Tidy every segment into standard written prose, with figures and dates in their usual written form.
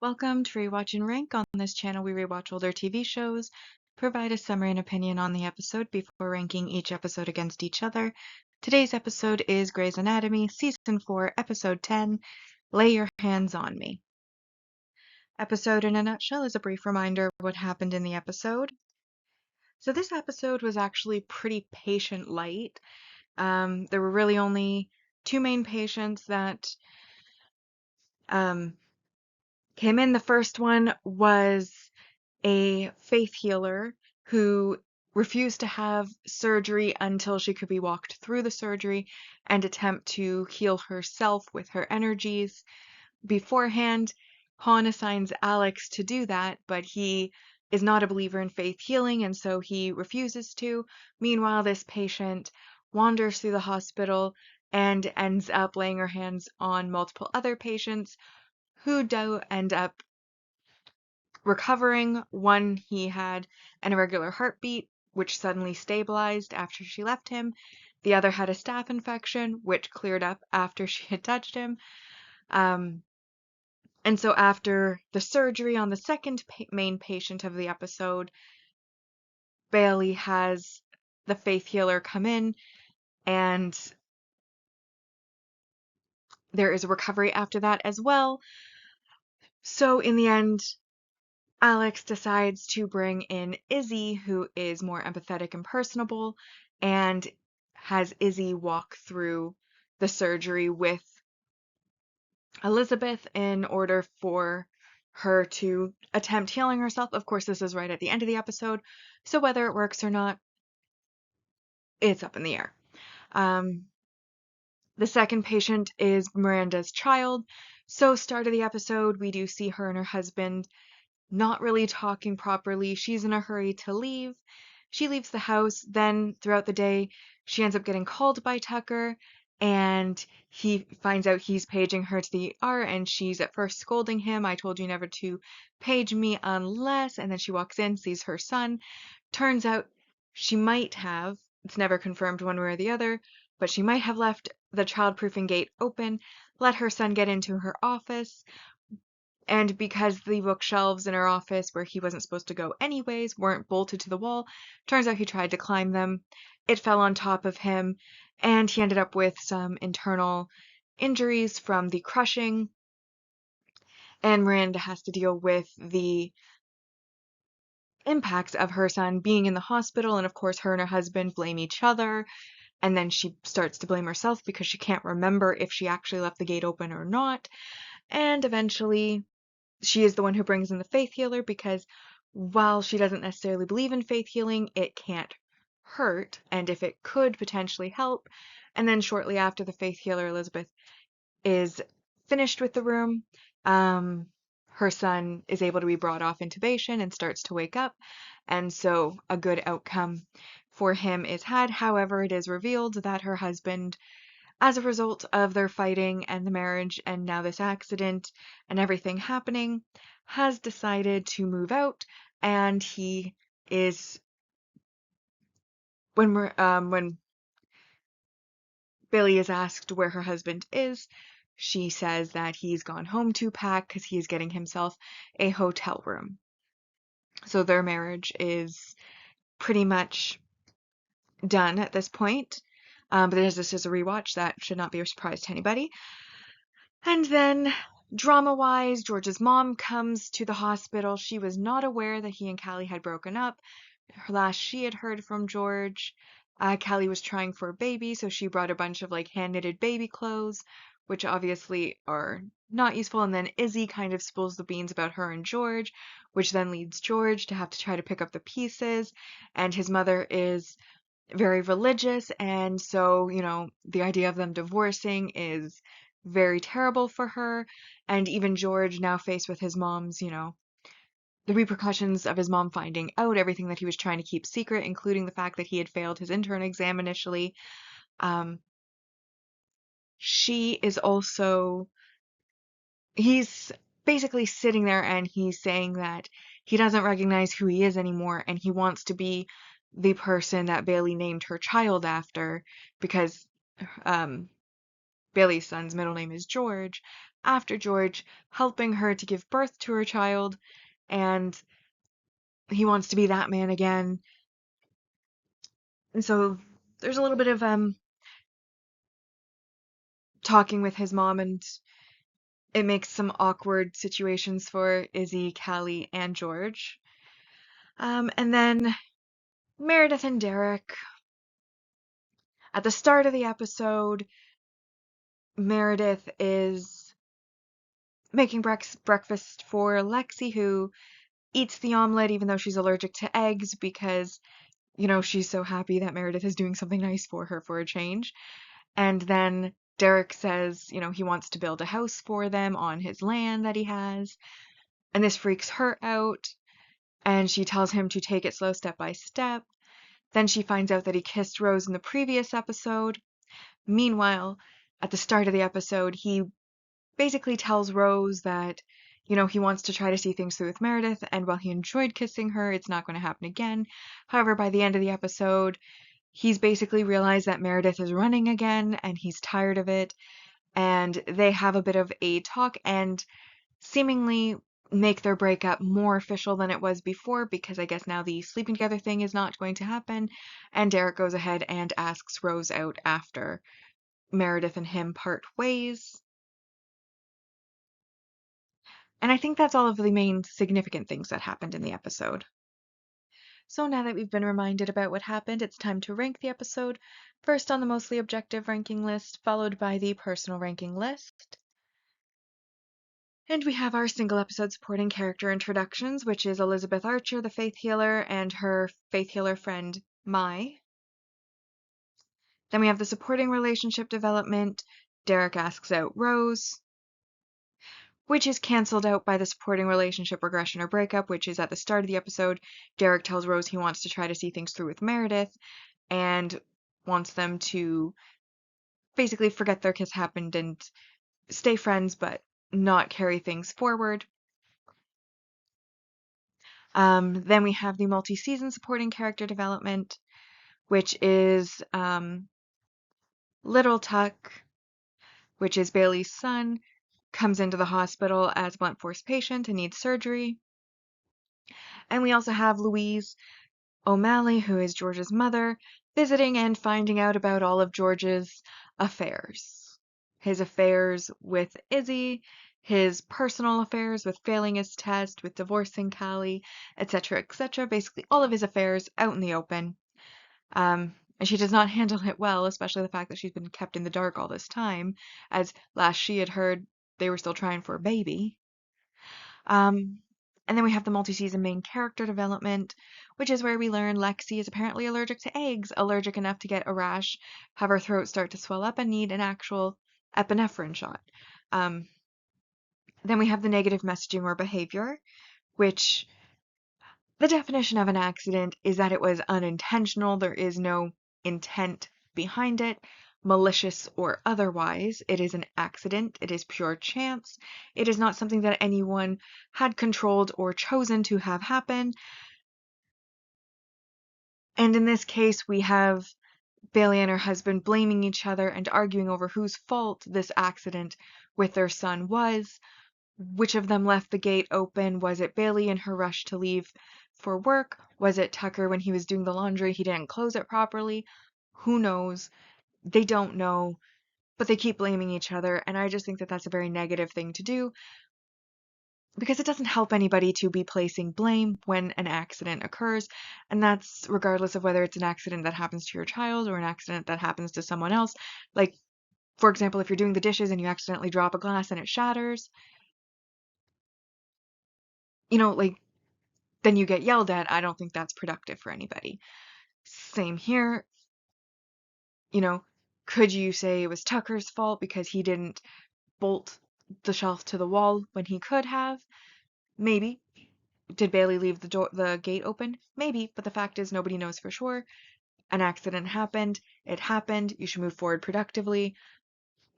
Welcome to Rewatch-and-Rank. On this channel, we rewatch older TV shows, provide a summary and opinion on the episode before ranking each episode against each other. Today's episode is Grey's Anatomy, Season 4, Episode 10, Lay Your Hands on Me. Episode in a nutshell is a brief reminder of what happened in the episode. So this episode was actually pretty patient light. There were really only two main patients that came in. The first one was a faith healer who refused to have surgery until she could be walked through the surgery and attempt to heal herself with her energies. Beforehand, Han assigns Alex to do that, but he is not a believer in faith healing, and so he refuses to. Meanwhile, this patient wanders through the hospital and ends up laying her hands on multiple other patients who do end up recovering. One, he had an irregular heartbeat, which suddenly stabilized after she left him. The other had a staph infection, which cleared up after she had touched him. And so after the surgery on the second main patient of the episode, Bailey has the faith healer come in, and there is a recovery after that as well. So in the end, Alex decides to bring in Izzy, who is more empathetic and personable, and has Izzy walk through the surgery with Elizabeth in order for her to attempt healing herself. Of course, this is right at the end of the episode, so whether it works or not, it's up in the air. The second patient is Miranda's child. So, start of the episode, we do see her and her husband not really talking properly. She's in a hurry to leave. She leaves the house. Then throughout the day, she ends up getting called by Tucker, and he finds out he's paging her to the ER, and she's at first scolding him. I told you never to page me unless, and then she walks in, sees her son. Turns out she might have, it's never confirmed one way or the other, but she might have left the childproofing gate open, let her son get into her office, and because the bookshelves in her office, where he wasn't supposed to go anyways, weren't bolted to the wall, turns out he tried to climb them. It fell on top of him, and he ended up with some internal injuries from the crushing. And Miranda has to deal with the impacts of her son being in the hospital, and of course, her and her husband blame each other. And then she starts to blame herself because she can't remember if she actually left the gate open or not. And eventually, she is the one who brings in the faith healer because while she doesn't necessarily believe in faith healing, it can't hurt, and if it could potentially help. And then shortly after the faith healer, Elizabeth, is finished with the room, her son is able to be brought off intubation and starts to wake up, and so a good outcome for him is had. However, it is revealed that her husband, as a result of their fighting and the marriage and now this accident and everything happening, has decided to move out, and he is when Billy is asked where her husband is, she says that he's gone home to pack because he is getting himself a hotel room. So their marriage is pretty much done at this point. But as this is a rewatch, that should not be a surprise to anybody. And then, drama-wise, George's mom comes to the hospital. She was not aware that he and Callie had broken up. Last she had heard from George, Callie was trying for a baby, so she brought a bunch of like hand-knitted baby clothes, which obviously are not useful. And then Izzy kind of spills the beans about her and George, which then leads George to have to try to pick up the pieces. And his mother is very religious, and so, the idea of them divorcing is very terrible for her. And even George, now faced with his mom's, the repercussions of his mom finding out everything that he was trying to keep secret, including the fact that he had failed his intern exam initially. She is also, he's basically sitting there and he's saying that he doesn't recognize who he is anymore, and he wants to be the person that Bailey named her child after, because Bailey's son's middle name is George, after George, helping her to give birth to her child, and he wants to be that man again. And so there's a little bit of talking with his mom, and it makes some awkward situations for Izzy, Callie, and George. And then Meredith and Derek. At the start of the episode, Meredith is making breakfast for Lexi, who eats the omelet even though she's allergic to eggs because, she's so happy that Meredith is doing something nice for her for a change. And then Derek says, he wants to build a house for them on his land that he has. And this freaks her out. And she tells him to take it slow, step by step. Then she finds out that he kissed Rose in the previous episode. Meanwhile, at the start of the episode, he basically tells Rose that, he wants to try to see things through with Meredith, and while he enjoyed kissing her, it's not going to happen again. However, by the end of the episode, he's basically realized that Meredith is running again, and he's tired of it, and they have a bit of a talk and seemingly make their breakup more official than it was before, because I guess now the sleeping together thing is not going to happen, and Derek goes ahead and asks Rose out after Meredith and him part ways. And I think that's all of the main significant things that happened in the episode. So now that we've been reminded about what happened, it's time to rank the episode, first on the mostly objective ranking list, followed by the personal ranking list. And we have our single episode supporting character introductions, which is Elizabeth Archer, the faith healer, and her faith healer friend, Mai. Then we have the supporting relationship development, Derek asks out Rose, which is cancelled out by the supporting relationship regression or breakup, which is at the start of the episode. Derek tells Rose he wants to try to see things through with Meredith and wants them to basically forget their kiss happened and stay friends, but not carry things forward. Then we have the multi-season supporting character development, which is Little Tuck, which is Bailey's son, comes into the hospital as a blunt force patient and needs surgery. And we also have Louise O'Malley, who is George's mother, visiting and finding out about all of George's affairs. His affairs with Izzy, his personal affairs with failing his test, with divorcing Callie, etc., etc. Basically, all of his affairs out in the open. And she does not handle it well, especially the fact that she's been kept in the dark all this time, as last she had heard they were still trying for a baby. And then we have the multi-season main character development, which is where we learn Lexi is apparently allergic to eggs, allergic enough to get a rash, have her throat start to swell up, and need an actual epinephrine shot. Then we have the negative messaging or behavior, which the definition of an accident is that it was unintentional. There is no intent behind it, malicious or otherwise. It is an accident. It is pure chance. It is not something that anyone had controlled or chosen to have happen. And in this case, we have Bailey and her husband blaming each other and arguing over whose fault this accident with their son was. Which of them left the gate open? Was it Bailey in her rush to leave for work? Was it Tucker when he was doing the laundry? He didn't close it properly? Who knows? They don't know, but they keep blaming each other, and I just think that that's a very negative thing to do because it doesn't help anybody to be placing blame when an accident occurs, and that's regardless of whether it's an accident that happens to your child or an accident that happens to someone else. Like, for example, if you're doing the dishes and you accidentally drop a glass and it shatters, like, then you get yelled at. I don't think that's productive for anybody. Same here. Could you say it was Tucker's fault because he didn't bolt the shelf to the wall when he could have? Maybe. Did Bailey leave the gate open? Maybe, but the fact is nobody knows for sure. An accident happened. It happened. You should move forward productively,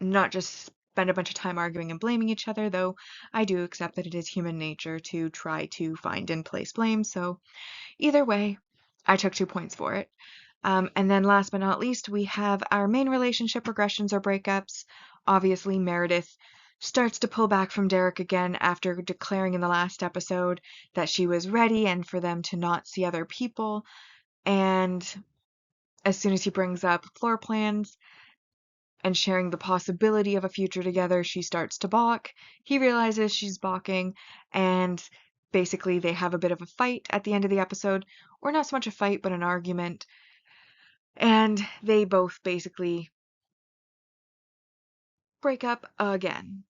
not just spend a bunch of time arguing and blaming each other, though I do accept that it is human nature to try to find and place blame, so either way, I took 2 points for it. And then last but not least, we have our main relationship regressions or breakups. Obviously, Meredith starts to pull back from Derek again after declaring in the last episode that she was ready and for them to not see other people. And as soon as he brings up floor plans and sharing the possibility of a future together, she starts to balk. He realizes she's balking, and basically they have a bit of a fight at the end of the episode, or not so much a fight, but an argument. And they both basically break up again.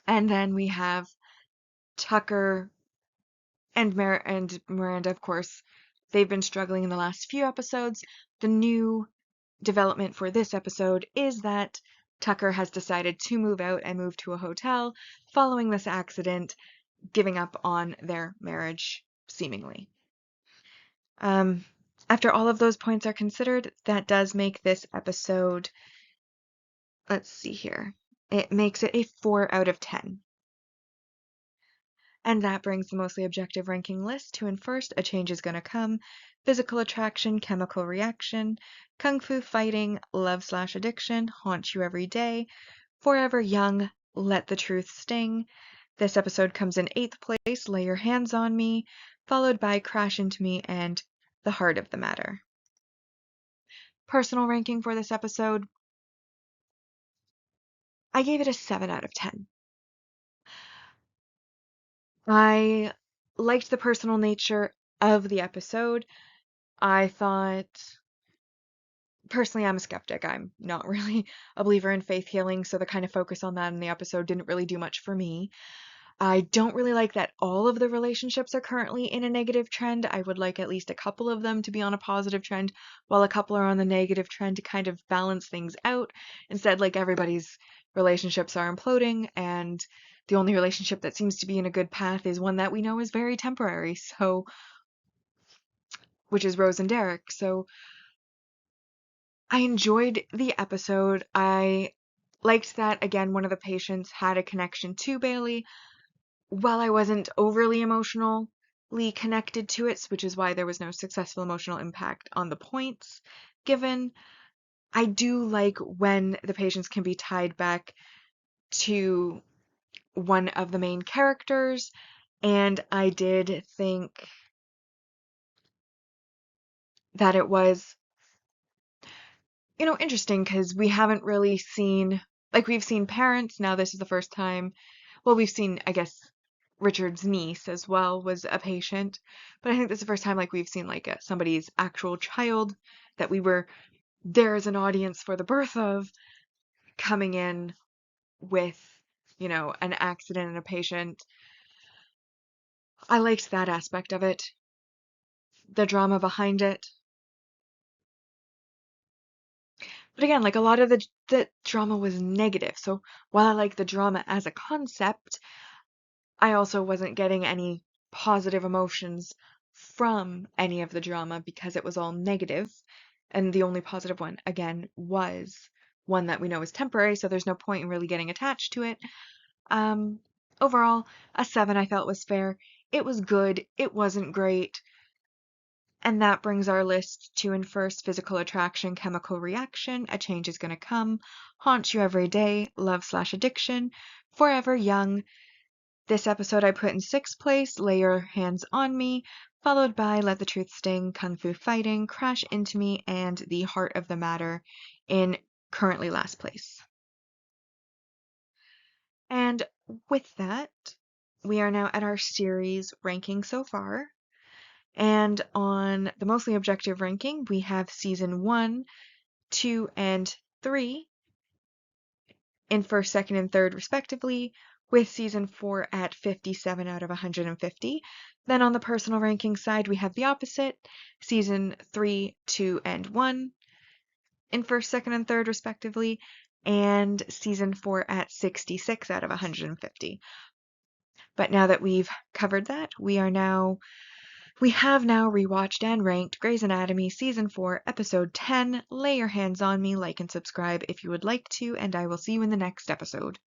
And then we have Tucker and Miranda, of course. They've been struggling in the last few episodes. The new development for this episode is that Tucker has decided to move out and move to a hotel following this accident, giving up on their marriage, seemingly. After all of those points are considered, that does make this episode, let's see here, it makes it a 4 out of 10. And that brings the mostly objective ranking list to in first, A Change Is Gonna Come, Physical Attraction, Chemical Reaction, Kung Fu Fighting, Love/Addiction, Haunt You Every Day, Forever Young, Let the Truth Sting. This episode comes in 8th place, Lay Your Hands on Me, followed by Crash Into Me and The Heart of the Matter. Personal ranking for this episode, I gave it a 7 out of 10. I liked the personal nature of the episode. I thought, personally, I'm a skeptic. I'm not really a believer in faith healing, so the kind of focus on that in the episode didn't really do much for me. I don't really like that all of the relationships are currently in a negative trend. I would like at least a couple of them to be on a positive trend, while a couple are on the negative trend to kind of balance things out. Instead, like, everybody's relationships are imploding, and the only relationship that seems to be in a good path is one that we know is very temporary, so, which is Rose and Derek. So I enjoyed the episode. I liked that, again, one of the patients had a connection to Bailey. While I wasn't overly emotionally connected to it, which is why there was no successful emotional impact on the points given, I do like when the patients can be tied back to one of the main characters, and I did think that it was, interesting because we haven't really seen, like, we've seen parents, now this is the first time, well, we've seen, I guess, Richard's niece as well was a patient, but I think this is the first time, like, we've seen, like, somebody's actual child that we were there as an audience for the birth of, coming in with, an accident and a patient. I liked that aspect of it, the drama behind it. But again, like, a lot of the drama was negative. So while I like the drama as a concept, I also wasn't getting any positive emotions from any of the drama because it was all negative. And the only positive one, again, was one that we know is temporary, so there's no point in really getting attached to it. Overall, a 7 I felt was fair. It was good. It wasn't great. And that brings our list to in first, Physical Attraction, Chemical Reaction, A Change Is Gonna Come, Haunt You Every Day, Love/Addiction, Forever Young. This episode I put in 6th place, Lay Your Hands on Me, followed by Let the Truth Sting, Kung Fu Fighting, Crash Into Me, and The Heart of the Matter in currently last place. And with that, we are now at our series ranking so far. And on the mostly objective ranking, we have season 1, 2, and 3 in first, second, and third, respectively, with season 4 at 57 out of 150. Then on the personal ranking side, we have the opposite, season 3, 2, and 1 in first, second, and third, respectively, and season 4 at 66 out of 150. But now that we've covered that, we have now rewatched and ranked Grey's Anatomy Season 4, Episode 10. Lay Your Hands on Me, like and subscribe if you would like to, and I will see you in the next episode.